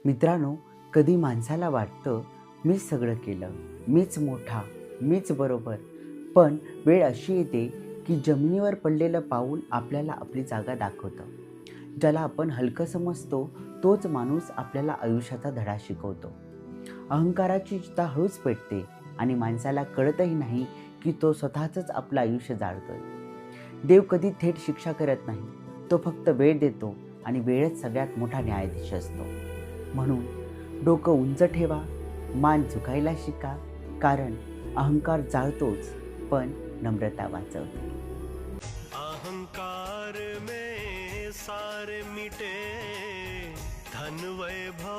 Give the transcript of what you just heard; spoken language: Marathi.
मित्रांनो, कधी माणसाला वाटतं मीच सगळं केलं, मीच मोठा, मीच बरोबर. पण वेळ अशी येते की जमिनीवर पडलेलं पाऊल आपल्याला आपली जागा दाखवतं. ज्याला आपण हलकं समजतो तोच माणूस आपल्याला आयुष्याचा धडा शिकवतो. अहंकाराची चिता हळूच पेटते आणि माणसाला कळतही नाही की तो स्वतःचंच आपलं आयुष्य जाळतोय. देव कधी थेट शिक्षा करत नाही. तो फक्त वेळ देतो आणि वेळच सगळ्यात मोठा न्यायाधीश असतो. म्हणून डोकं उंच ठेवा, मान झुकायला शिका, कारण अहंकार जाळतोच पण नम्रता वाचवते. अहंकार में सारे मिटे, धन वैभव